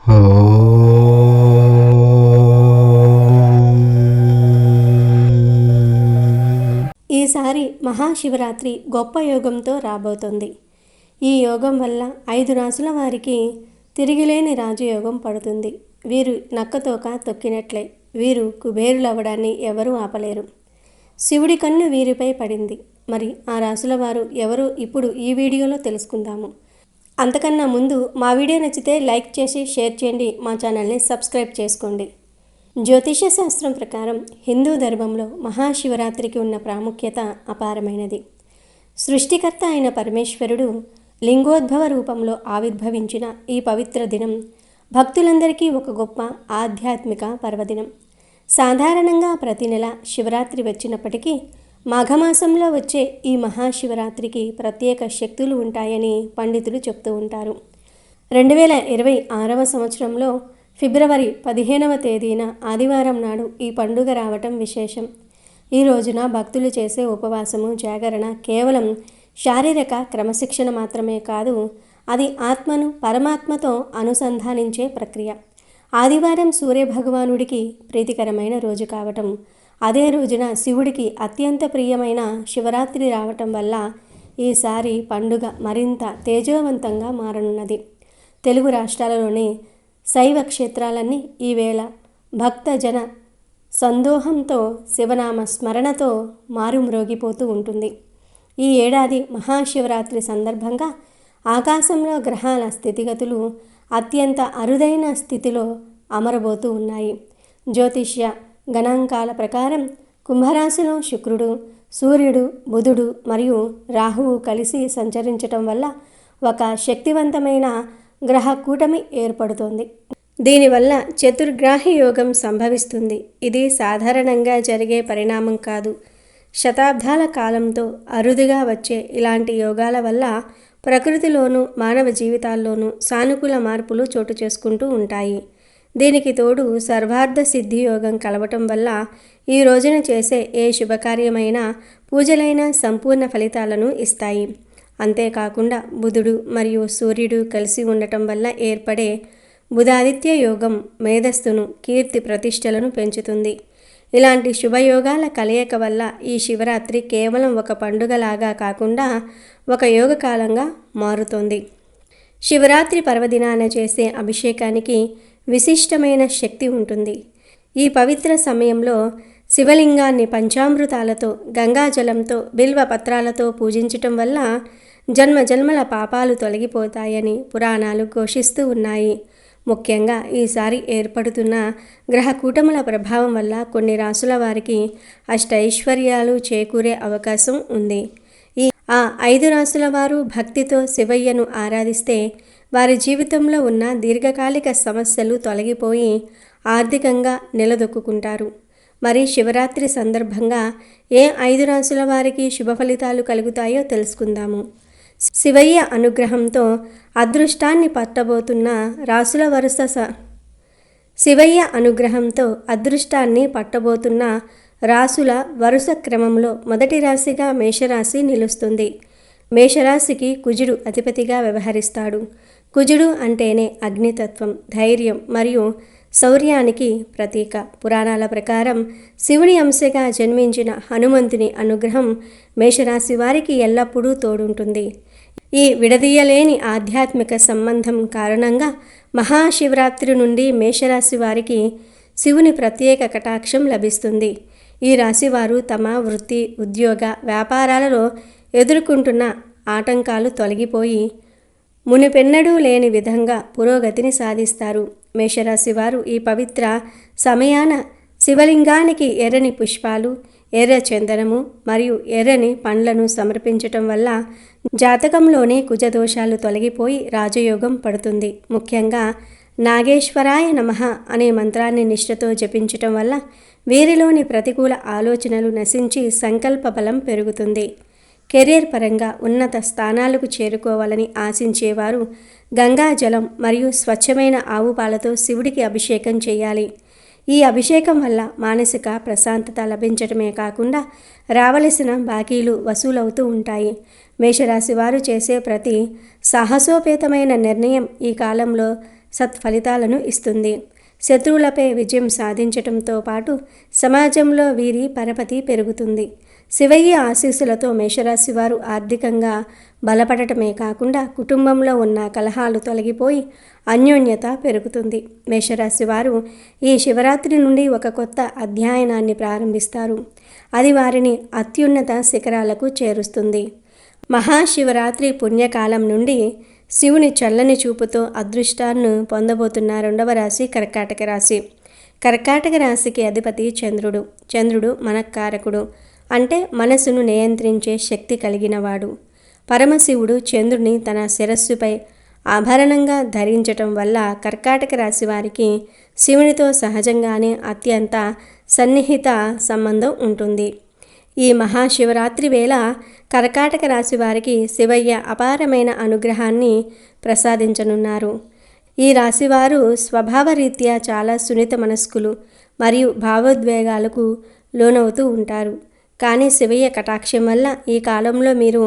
ఈసారి మహాశివరాత్రి గొప్ప యోగంతో రాబోతోంది. ఈ యోగం వల్ల 5 రాసుల వారికి తిరిగిలేని రాజయోగం పడుతుంది. వీరు నక్కతోక తొక్కినట్లే. వీరు కుబేరులవ్వడాన్ని ఎవరూ ఆపలేరు. శివుడి కన్ను వీరిపై పడింది. మరి ఆ రాసుల వారు ఎవరో ఇప్పుడు ఈ వీడియోలో తెలుసుకుందాము. అంతకన్నా ముందు మా వీడియో నచ్చితే లైక్ చేసి షేర్ చేయండి. మా ఛానల్ని సబ్స్క్రైబ్ చేసుకోండి. జ్యోతిష శాస్త్రం ప్రకారం హిందూ ధర్మంలో మహాశివరాత్రికి ఉన్న ప్రాముఖ్యత అపారమైనది. సృష్టికర్త అయిన పరమేశ్వరుడు లింగోద్భవ రూపంలో ఆవిర్భవించిన ఈ పవిత్ర దినం భక్తులందరికీ ఒక గొప్ప ఆధ్యాత్మిక పర్వదినం. సాధారణంగా ప్రతి నెల శివరాత్రి వచ్చినప్పటికీ మాఘమాసంలో వచ్చే ఈ మహాశివరాత్రికి ప్రత్యేక శక్తులు ఉంటాయని పండితులు చెప్తూ ఉంటారు. 2026వ సంవత్సరంలో ఫిబ్రవరి 15వ తేదీన ఆదివారం నాడు ఈ పండుగ రావటం విశేషం. ఈ రోజున భక్తులు చేసే ఉపవాసము, జాగరణ కేవలం శారీరక క్రమశిక్షణ మాత్రమే కాదు, అది ఆత్మను పరమాత్మతో అనుసంధానించే ప్రక్రియ. ఆదివారం సూర్యభగవానుడికి ప్రీతికరమైన రోజు కావటం, అదే రోజున శివుడికి అత్యంత ప్రియమైన శివరాత్రి రావటం వల్ల ఈసారి పండుగ మరింత తేజోవంతంగా మారనున్నది. తెలుగు రాష్ట్రాలలోని శైవ క్షేత్రాలన్నీ ఈవేళ భక్తజన సందోహంతో శివనామ స్మరణతో మారుమ్రోగిపోతూ ఉంటుంది. ఈ ఏడాది మహాశివరాత్రి సందర్భంగా ఆకాశంలో గ్రహాల స్థితిగతులు అత్యంత అరుదైన స్థితిలో అమరబోతూ ఉన్నాయి. జ్యోతిష్య గణాంకాల ప్రకారం కుంభరాశిలో శుక్రుడు, సూర్యుడు, బుధుడు మరియు రాహువు కలిసి సంచరించటం వల్ల ఒక శక్తివంతమైన గ్రహ కూటమి ఏర్పడుతోంది. దీనివల్ల చతుర్గ్రాహి యోగం సంభవిస్తుంది. ఇది సాధారణంగా జరిగే పరిణామం కాదు. శతాబ్దాల కాలంతో అరుదుగా వచ్చే ఇలాంటి యోగాల వల్ల ప్రకృతిలోనూ మానవ జీవితాల్లోనూ సానుకూల మార్పులు చోటు చేసుకుంటూ ఉంటాయి. దీనికి తోడు సర్వార్థ సిద్ధి యోగం కలవటం వల్ల ఈ రోజున చేసే ఏ శుభకార్యమైనా, పూజలైనా సంపూర్ణ ఫలితాలను ఇస్తాయి. అంతేకాకుండా బుధుడు మరియు సూర్యుడు కలిసి ఉండటం వల్ల ఏర్పడే బుధాదిత్య యోగం మేధస్సును, కీర్తి ప్రతిష్టలను పెంచుతుంది. ఇలాంటి శుభయోగాల కలయిక వల్ల ఈ శివరాత్రి కేవలం ఒక పండుగలాగా కాకుండా ఒక యోగకాలంగా మారుతోంది. శివరాత్రి పర్వదినాన చేసే అభిషేకానికి విశిష్టమైన శక్తి ఉంటుంది. ఈ పవిత్ర సమయంలో శివలింగాన్ని పంచామృతాలతో, గంగాజలంతో, బిల్వ పత్రాలతో పూజించటం వల్ల జన్మజన్మల పాపాలు తొలగిపోతాయని పురాణాలు ఘోషిస్తూ ఉన్నాయి. ముఖ్యంగా ఈసారి ఏర్పడుతున్న గ్రహ కూటముల ప్రభావం వల్ల కొన్ని రాసుల వారికి అష్టైశ్వర్యాలు చేకూరే అవకాశం ఉంది. ఆ 5 రాసుల వారు భక్తితో శివయ్యను ఆరాధిస్తే వారి జీవితంలో ఉన్న దీర్ఘకాలిక సమస్యలు తొలగిపోయి ఆర్థికంగా నిలదొక్కుంటారు. మరి శివరాత్రి సందర్భంగా ఏ 5 రాసుల వారికి శుభ ఫలితాలు కలుగుతాయో తెలుసుకుందాము. శివయ్య అనుగ్రహంతో అదృష్టాన్ని పట్టబోతున్న రాసుల శివయ్య అనుగ్రహంతో అదృష్టాన్ని పట్టబోతున్న రాసుల వరుస క్రమంలో మొదటి రాశిగా మేషరాశి నిలుస్తుంది. మేషరాశికి కుజుడు అధిపతిగా వ్యవహరిస్తాడు. కుజుడు అంటేనే అగ్నితత్వం, ధైర్యం మరియు శౌర్యానికి ప్రతీక. పురాణాల ప్రకారం శివుని అంశగా జన్మించిన హనుమంతుని అనుగ్రహం మేషరాశి వారికి ఎల్లప్పుడూ తోడుంటుంది. ఈ విడదీయలేని ఆధ్యాత్మిక సంబంధం కారణంగా మహాశివరాత్రి నుండి మేషరాశి వారికి శివుని ప్రత్యేక కటాక్షం లభిస్తుంది. ఈ రాశివారు తమ వృత్తి, ఉద్యోగ, వ్యాపారాలలో ఎదుర్కొంటున్న ఆటంకాలు తొలగిపోయి మునిపెన్నడూ లేని విధంగా పురోగతిని సాధిస్తారు. మేషరాశి వారు ఈ పవిత్ర సమయాన శివలింగానికి ఎర్రని పుష్పాలు, ఎర్ర చందనము మరియు ఎర్రని పండ్లను సమర్పించటం వల్ల జాతకంలోని కుజదోషాలు తొలగిపోయి రాజయోగం పడుతుంది. ముఖ్యంగా నాగేశ్వరాయ నమః అనే మంత్రాన్ని నిష్ఠతో జపించటం వల్ల వీరిలోని ప్రతికూల ఆలోచనలు నశించి సంకల్ప బలం పెరుగుతుంది. కెరీర్ పరంగా ఉన్నత స్థానాలకు చేరుకోవాలని ఆశించేవారు గంగాజలం మరియు స్వచ్ఛమైన ఆవు పాలతో శివుడికి అభిషేకం చేయాలి. ఈ అభిషేకం వల్ల మానసిక ప్రశాంతత లభించటమే కాకుండా రావలసిన బాకీలు వసూలవుతూ ఉంటాయి. మేషరాశి వారు చేసే ప్రతి సాహసోపేతమైన నిర్ణయం ఈ కాలంలో సత్ఫలితాలను ఇస్తుంది. శత్రువులపై విజయం సాధించటంతో పాటు సమాజంలో వీరి పరపతి పెరుగుతుంది. శివయ్య ఆశీస్సులతో మేషరాశి వారు ఆర్థికంగా బలపడటమే కాకుండా కుటుంబంలో ఉన్న కలహాలు తొలగిపోయి అన్యోన్యత పెరుగుతుంది. మేషరాశి వారు ఈ శివరాత్రి నుండి ఒక కొత్త అధ్యయనాన్ని ప్రారంభిస్తారు. అది వారిని అత్యున్నత శిఖరాలకు చేరుస్తుంది. మహాశివరాత్రి పుణ్యకాలం నుండి శివుని చల్లని చూపుతో అదృష్టాన్ని పొందబోతున్న రెండవ రాశి కర్కాటక రాశి. కర్కాటక రాశికి అధిపతి చంద్రుడు. చంద్రుడు మనఃకారకుడు, అంటే మనసును నియంత్రించే శక్తి కలిగినవాడు. పరమశివుడు చంద్రుని తన శిరస్సుపై ఆభరణంగా ధరించటం వల్ల కర్కాటక రాశి వారికి శివునితో సహజంగానే అత్యంత సన్నిహిత సంబంధం ఉంటుంది. ఈ మహాశివరాత్రి వేళ కర్కాటక రాశి వారికి శివయ్య అపారమైన అనుగ్రహాన్ని ప్రసాదించనున్నారు. ఈ రాశివారు స్వభావరీత్యా చాలా సున్నిత మనస్కులు మరియు భావోద్వేగాలకు లోనవుతూ ఉంటారు. కానీ శివయ్య కటాక్షం వల్ల ఈ కాలంలో మీరు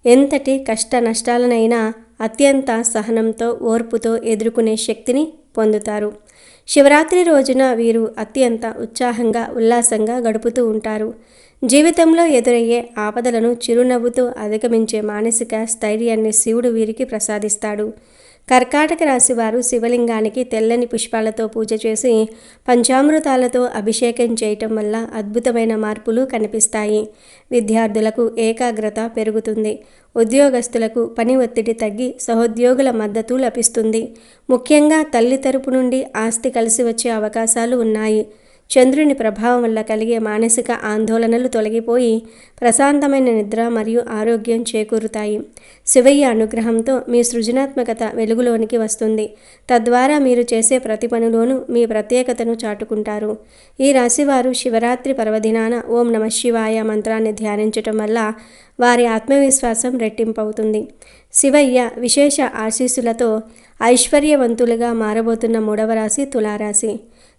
ఎంతటి కష్ట నష్టాలనైనా అత్యంత సహనంతో ఓర్పుతో ఎదుర్కొనే శక్తిని పొందుతారు. శివరాత్రి రోజున వీరు అత్యంత ఉత్సాహంగా ఉల్లాసంగా గడుపుతూ ఉంటారు. జీవితంలో ఎదురయ్యే ఆపదలను చిరునవ్వుతో అధిగమించే మానసిక స్థైర్యాన్ని శివుడు వీరికి ప్రసాదిస్తాడు. కర్కాటక రాశి వారు శివలింగానికి తెల్లని పుష్పాలతో పూజ చేసి పంచామృతాలతో అభిషేకం చేయటం వల్ల అద్భుతమైన మార్పులు కనిపిస్తాయి. విద్యార్థులకు ఏకాగ్రత పెరుగుతుంది. ఉద్యోగస్తులకు పని ఒత్తిడి తగ్గి సహోద్యోగుల మద్దతు లభిస్తుంది. ముఖ్యంగా తల్లి తరపు నుండి ఆస్తి కలిసి వచ్చే అవకాశాలు ఉన్నాయి. చంద్రుని ప్రభావం వల్ల కలిగే మానసిక ఆందోళనలు తొలగిపోయి ప్రశాంతమైన నిద్ర మరియు ఆరోగ్యం చేకూరుతాయి. శివయ్య అనుగ్రహంతో మీ సృజనాత్మకత వెలుగులోనికి వస్తుంది. తద్వారా మీరు చేసే ప్రతి పనిలోనూ మీ ప్రత్యేకతను చాటుకుంటారు. ఈ రాశివారు శివరాత్రి పర్వదినాన ఓం నమః శివాయ మంత్రాన్ని ధ్యానించటం వల్ల వారి ఆత్మవిశ్వాసం రెట్టింపవుతుంది. శివయ్య విశేష ఆశీస్సులతో ఐశ్వర్యవంతులుగా మారబోతున్న మూడవ రాశి తులారాశి.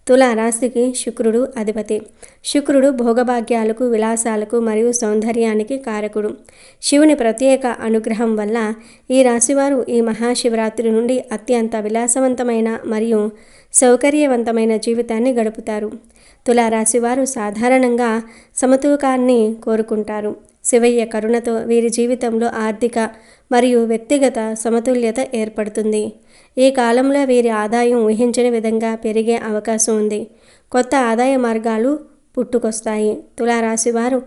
తులారాశికి శుక్రుడు అధిపతి. శుక్రుడు భోగభాగ్యాలకు, విలాసాలకు మరియు సౌందర్యానికి కారకుడు. శివుని ప్రత్యేక అనుగ్రహం వల్ల ఈ రాశివారు ఈ మహాశివరాత్రి నుండి అత్యంత విలాసవంతమైన మరియు సౌకర్యవంతమైన జీవితాన్ని గడుపుతారు. తులారాశివారు సాధారణంగా సమతూకాన్ని కోరుకుంటారు. శివయ్య కరుణతో వీరి జీవితంలో ఆర్థిక మరియు వ్యక్తిగత సమతుల్యత ఏర్పడుతుంది. ఈ కాలంలో వీరి ఆదాయం ఊహించని విధంగా పెరిగే అవకాశం ఉంది. కొత్త ఆదాయ మార్గాలు పుట్టుకొస్తాయి. తులారాశి వారు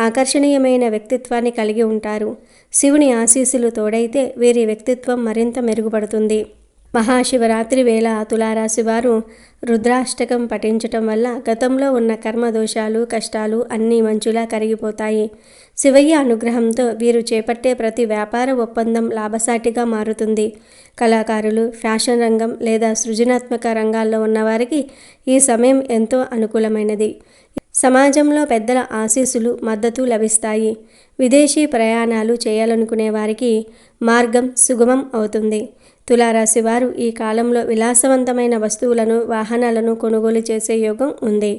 ఆకర్షణీయమైన వ్యక్తిత్వాన్ని కలిగి ఉంటారు. శివుని ఆశీస్సులు తోడైతే వీరి వ్యక్తిత్వం మరింత మెరుగుపడుతుంది. మహాశివరాత్రి వేళ తులారాశి వారు రుద్రాష్టకం పఠించటం వల్ల గతంలో ఉన్న కర్మదోషాలు, కష్టాలు అన్నీ మంచులా కరిగిపోతాయి. శివయ్య అనుగ్రహంతో వీరు చేపట్టే ప్రతి వ్యాపార ఒప్పందం లాభసాటిగా మారుతుంది. కళాకారులు, ఫ్యాషన్ రంగం లేదా సృజనాత్మక రంగాల్లో ఉన్నవారికి ఈ సమయం ఎంతో అనుకూలమైనది. సమాజంలో పెద్దల ఆశీస్సులు, మద్దతు లభిస్తాయి. విదేశీ ప్రయాణాలు చేయాలనుకునే వారికి మార్గం సుగమం అవుతుంది. తులారాశి వారు ఈ కాలంలో విలాసవంతమైన వస్తువులను, వాహనాలను కొనుగోలు చేసే యోగం ఉంది.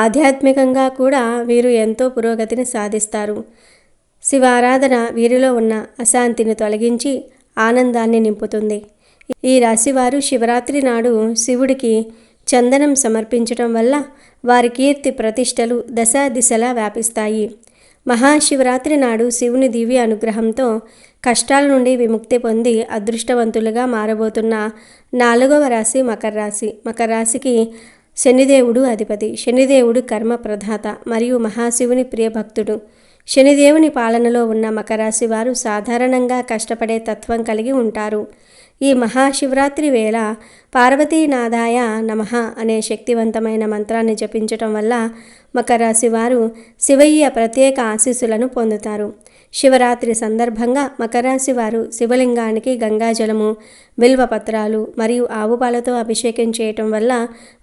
ఆధ్యాత్మికంగా కూడా వీరు ఎంతో పురోగతిని సాధిస్తారు. శివారాధన వీరిలో ఉన్న అశాంతిని తొలగించి ఆనందాన్ని నింపుతుంది. ఈ రాశివారు శివరాత్రి నాడు శివుడికి చందనం సమర్పించటం వల్ల వారి కీర్తి ప్రతిష్టలు దశ దిశలా వ్యాపిస్తాయి. మహాశివరాత్రి నాడు శివుని దివ్య అనుగ్రహంతో కష్టాల నుండి విముక్తి పొంది అదృష్టవంతులుగా మారబోతున్న 4వ రాశి మకర రాశి. మకర రాశికి శనిదేవుడు అధిపతి. శనిదేవుడు కర్మ ప్రదాత మరియు మహాశివుని ప్రియభక్తుడు. శనిదేవుని పాలనలో ఉన్న మకర రాశి వారు సాధారణంగా కష్టపడే తత్వం కలిగి ఉంటారు. ఈ మహాశివరాత్రి వేళ పార్వతీనాథాయ నమః అనే శక్తివంతమైన మంత్రాన్ని జపించటం వల్ల మకర రాశి వారు శివయ్య ప్రత్యేక ఆశీస్సులను పొందుతారు. శివరాత్రి సందర్భంగా మకర రాశి వారు శివలింగానికి గంగాజలము, బిల్వపత్రాలు మరియు ఆవుపాలతో అభిషేకం చేయటం వల్ల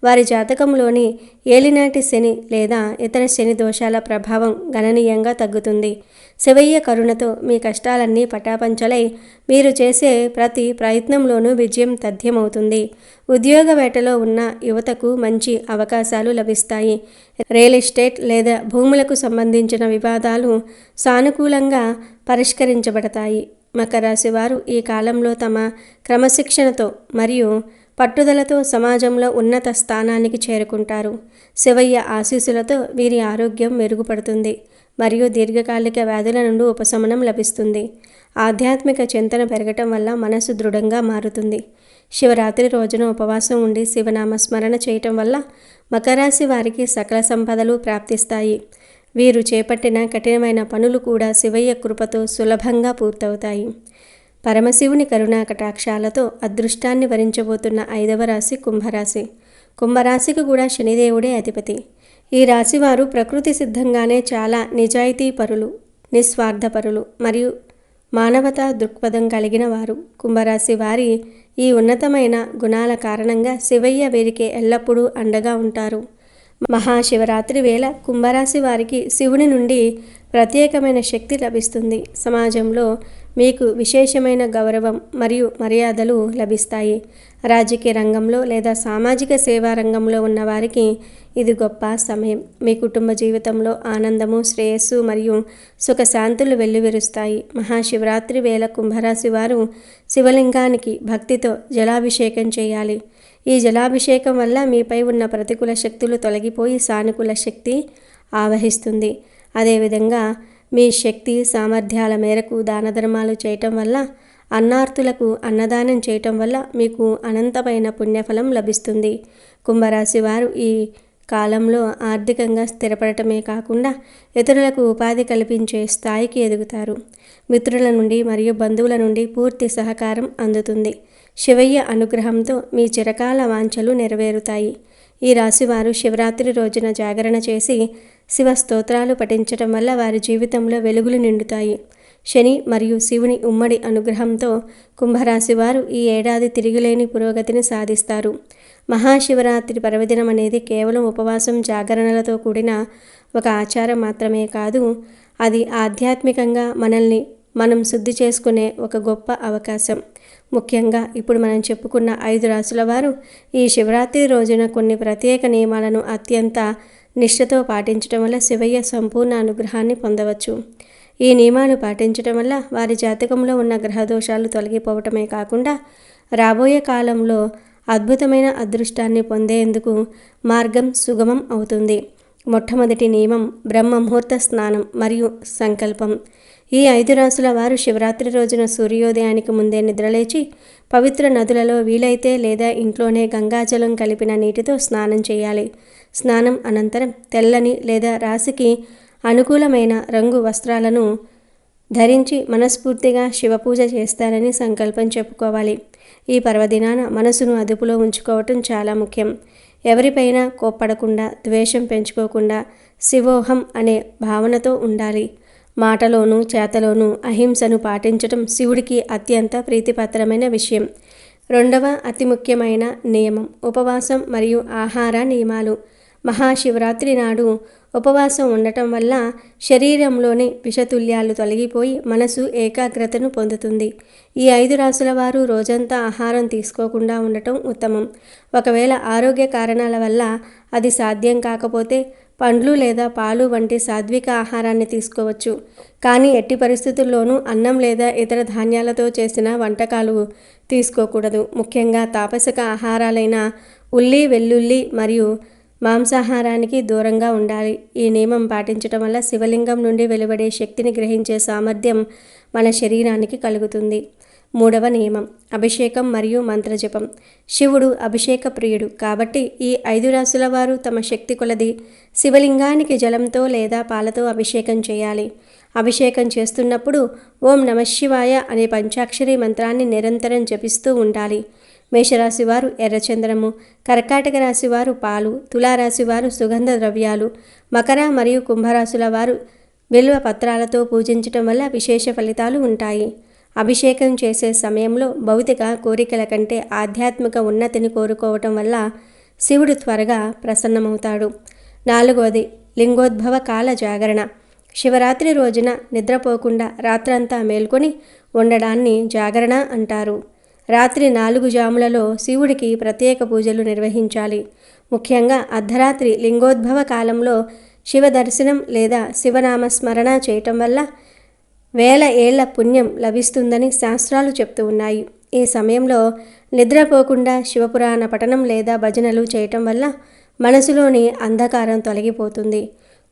వారి జాతకంలోని ఏలినాటి శని లేదా ఇతర శని దోషాల ప్రభావం గణనీయంగా తగ్గుతుంది. శివయ్య కరుణతో మీ కష్టాలన్నీ పటాపంచలై మీరు చేసే ప్రతి ప్రయత్నంలోనూ విజయం తథ్యమవుతుంది. ఉద్యోగ వేటలో ఉన్న యువతకు మంచి అవకాశాలు లభిస్తాయి. రియల్ ఎస్టేట్ లేదా భూములకు సంబంధించిన వివాదాలు సానుకూలంగా పరిష్కరించబడతాయి. మకర రాశి వారు ఈ కాలంలో తమ క్రమశిక్షణతో మరియు పట్టుదలతో సమాజంలో ఉన్నత స్థానానికి చేరుకుంటారు. శివయ్య ఆశీస్సులతో వీరి ఆరోగ్యం మెరుగుపడుతుంది మరియు దీర్ఘకాలిక వ్యాధుల నుండి ఉపశమనం లభిస్తుంది. ఆధ్యాత్మిక చింతన పెరగటం వల్ల మనసు దృఢంగా మారుతుంది. శివరాత్రి రోజున ఉపవాసం ఉండి శివనామ స్మరణ చేయటం వల్ల మకర రాశి వారికి సకల సంపదలు ప్రాప్తిస్తాయి. వీరు చేపట్టిన కఠినమైన పనులు కూడా శివయ్య కృపతో సులభంగా పూర్తవుతాయి. పరమశివుని కరుణా కటాక్షాలతో అదృష్టాన్ని వరించబోతున్న 5వ రాశి కుంభరాశి. కుంభరాశికి కూడా శనిదేవుడే అధిపతి. ఈ రాశివారు ప్రకృతి సిద్ధంగానే చాలా నిజాయితీపరులు, నిస్వార్థపరులు మరియు మానవతా దృక్పథం కలిగిన వారు. కుంభరాశి వారి ఈ ఉన్నతమైన గుణాల కారణంగా శివయ్య వీరికి ఎల్లప్పుడూ అండగా ఉంటారు. మహాశివరాత్రి వేళ కుంభరాశి వారికి శివుని నుండి ప్రత్యేకమైన శక్తి లభిస్తుంది. సమాజంలో మీకు విశేషమైన గౌరవం మరియు మర్యాదలు లభిస్తాయి. రాజకీయ రంగంలో లేదా సామాజిక సేవా రంగంలో ఉన్నవారికి ఇది గొప్ప సమయం. మీ కుటుంబ జీవితంలో ఆనందము, శ్రేయస్సు మరియు సుఖశాంతులు వెల్లువిరుస్తాయి. మహాశివరాత్రి వేళ కుంభరాశి వారు శివలింగానికి భక్తితో జలాభిషేకం చేయాలి. ఈ జలాభిషేకం వల్ల మీపై ఉన్న ప్రతికూల శక్తులు తొలగిపోయి సానుకూల శక్తి ఆవహిస్తుంది. అదేవిధంగా మీ శక్తి సామర్థ్యాల మేరకు దాన ధర్మాలు చేయటం వల్ల, అన్నార్తులకు అన్నదానం చేయటం వల్ల మీకు అనంతమైన పుణ్యఫలం లభిస్తుంది. కుంభరాశి వారు ఈ కాలంలో ఆర్థికంగా స్థిరపడటమే కాకుండా ఇతరులకు ఉపాధి కల్పించే స్థాయికి ఎదుగుతారు. మిత్రుల నుండి మరియు బంధువుల నుండి పూర్తి సహకారం అందుతుంది. శివయ్య అనుగ్రహంతో మీ చిరకాల వాంఛలు నెరవేరుతాయి. ఈ రాశివారు శివరాత్రి రోజున జాగరణ చేసి శివ స్తోత్రాలు పఠించటం వల్ల వారి జీవితంలో వెలుగులు నిండుతాయి. శని మరియు శివుని ఉమ్మడి అనుగ్రహంతో కుంభరాశి వారు ఈ ఏడాది తిరిగిలేని పురోగతిని సాధిస్తారు. మహాశివరాత్రి పర్వదినం అనేది కేవలం ఉపవాసం, జాగరణలతో కూడిన ఒక ఆచారం మాత్రమే కాదు, అది ఆధ్యాత్మికంగా మనల్ని మనం శుద్ధి చేసుకునే ఒక గొప్ప అవకాశం. ముఖ్యంగా ఇప్పుడు మనం చెప్పుకున్న 5 రాశుల వారు ఈ శివరాత్రి రోజున కొన్ని ప్రత్యేక నియమాలను అత్యంత నిష్ఠతో పాటించడం వల్ల శివయ్య సంపూర్ణ అనుగ్రహాన్ని పొందవచ్చు. ఈ నియమాలు పాటించడం వల్ల వారి జాతకంలో ఉన్న గ్రహదోషాలు తొలగిపోవటమే కాకుండా రాబోయే కాలంలో అద్భుతమైన అదృష్టాన్ని పొందేందుకు మార్గం సుగమం అవుతుంది. మొట్టమొదటి నియమం బ్రహ్మ ముహూర్త స్నానం మరియు సంకల్పం. ఈ 5 రాశుల వారు శివరాత్రి రోజున సూర్యోదయానికి ముందే నిద్రలేచి పవిత్ర నదులలో వీలైతే లేదా ఇంట్లోనే గంగాజలం కలిపిన నీటితో స్నానం చేయాలి. స్నానం అనంతరం తెల్లని లేదా రాశికి అనుకూలమైన రంగు వస్త్రాలను ధరించి మనస్ఫూర్తిగా శివపూజ చేస్తారని సంకల్పం చెప్పుకోవాలి. ఈ పర్వదినాన మనసును అదుపులో ఉంచుకోవటం చాలా ముఖ్యం. ఎవరిపైనా కోప్పడకుండా, ద్వేషం పెంచుకోకుండా శివోహం అనే భావనతో ఉండాలి. మాటలోనూ చేతలోనూ అహింసను పాటించటం శివుడికి అత్యంత ప్రీతిపాత్రమైన విషయం. రెండవ అతి ముఖ్యమైన నియమం ఉపవాసం మరియు ఆహార నియమాలు. మహాశివరాత్రి నాడు ఉపవాసం ఉండటం వల్ల శరీరంలోని విషతుల్యాలు తొలగిపోయి మనసు ఏకాగ్రతను పొందుతుంది. ఈ 5 రాశుల వారు రోజంతా ఆహారం తీసుకోకుండా ఉండటం ఉత్తమం. ఒకవేళ ఆరోగ్య కారణాల వల్ల అది సాధ్యం కాకపోతే పండ్లు లేదా పాలు వంటి సాత్విక ఆహారాన్ని తీసుకోవచ్చు. కానీ ఎట్టి పరిస్థితుల్లోనూ అన్నం లేదా ఇతర ధాన్యాలతో చేసిన వంటకాలు తీసుకోకూడదు. ముఖ్యంగా తాపసిక ఆహారాలైన ఉల్లి, వెల్లుల్లి మరియు మాంసాహారానికి దూరంగా ఉండాలి. ఈ నియమం పాటించడం వల్ల శివలింగం నుండి వెలువడే శక్తిని గ్రహించే సామర్థ్యం మన శరీరానికి కలుగుతుంది. మూడవ నియమం అభిషేకం మరియు మంత్రజపం. శివుడు అభిషేక ప్రియుడు కాబట్టి ఈ 5 రాశుల వారు తమ శక్తి కొలది శివలింగానికి జలంతో లేదా పాలతో అభిషేకం చేయాలి. అభిషేకం చేస్తున్నప్పుడు ఓం నమఃశివాయ అనే పంచాక్షరి మంత్రాన్ని నిరంతరం జపిస్తూ ఉండాలి. మేషరాశివారు ఎర్రచంద్రము, కర్కాటక రాశివారు పాలు, తులారాశివారు సుగంధ ద్రవ్యాలు, మకర మరియు కుంభరాశుల వారు బిల్వ పత్రాలతో పూజించటం వల్ల విశేష ఫలితాలు ఉంటాయి. అభిషేకం చేసే సమయంలో భౌతిక కోరికల కంటే ఆధ్యాత్మిక ఉన్నతిని కోరుకోవటం వల్ల శివుడు త్వరగా ప్రసన్నమవుతాడు. 4వది లింగోద్భవ కాల జాగరణ. శివరాత్రి రోజున నిద్రపోకుండా రాత్రంతా మేల్కొని ఉండడాన్ని జాగరణ అంటారు. రాత్రి 4 జాములలో శివుడికి ప్రత్యేక పూజలు నిర్వహించాలి. ముఖ్యంగా అర్ధరాత్రి లింగోద్భవ కాలంలో శివ దర్శనం లేదా శివనామ స్మరణ చేయటం వల్ల 1000 ఏళ్ల పుణ్యం లభిస్తుందని శాస్త్రాలు చెప్తూ ఉన్నాయి. ఈ సమయంలో నిద్రపోకుండా శివపురాణ పఠనం లేదా భజనలు చేయటం వల్ల మనసులోని అంధకారం తొలగిపోతుంది.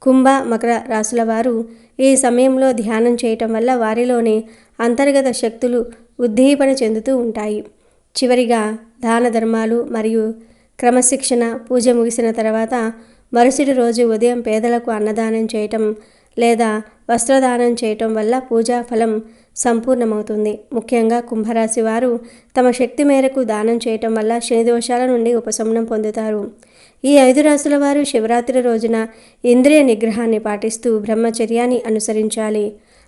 కుంభ, మకర రాశుల వారు ఈ సమయంలో ధ్యానం చేయటం వల్ల వారిలోని అంతర్గత శక్తులు ఉద్దీపన చెందుతూ ఉంటాయి. చివరిగా దాన ధర్మాలు మరియు క్రమశిక్షణ పూజ ముగిసిన తర్వాత మరుసటి రోజు ఉదయం పేదలకు అన్నదానం చేయటం లేదా వస్త్రదానం చేయటం వల్ల పూజా ఫలం సంపూర్ణమవుతుంది. ముఖ్యంగా కుంభరాశి వారు తమ శక్తి మేరకు దానం చేయటం వల్ల శని దోషాల నుండి ఉపశమనం పొందుతారు. ఈ 5 రాశుల వారు శివరాత్రి రోజున ఇంద్రియ నిగ్రహాన్ని పాటిస్తూ బ్రహ్మచర్యాన్ని అనుసరించాలి.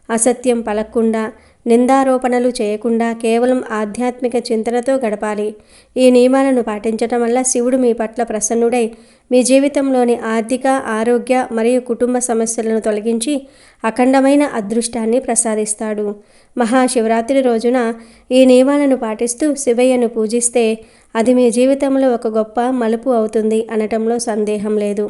అసత్యం పలక్కుండా, నిందారోపణలు చేయకుండా కేవలం ఆధ్యాత్మిక చింతనతో గడపాలి. ఈ నియమాలను పాటించటం వల్ల శివుడు మీ పట్ల ప్రసన్నుడై మీ జీవితంలోని ఆర్థిక, ఆరోగ్య మరియు కుటుంబ సమస్యలను తొలగించి అఖండమైన అదృష్టాన్ని ప్రసాదిస్తాడు. మహాశివరాత్రి రోజున ఈ నియమాలను పాటిస్తూ శివయ్యను పూజిస్తే అది మీ జీవితంలో ఒక గొప్ప మలుపు అవుతుంది అనటంలో సందేహం లేదు.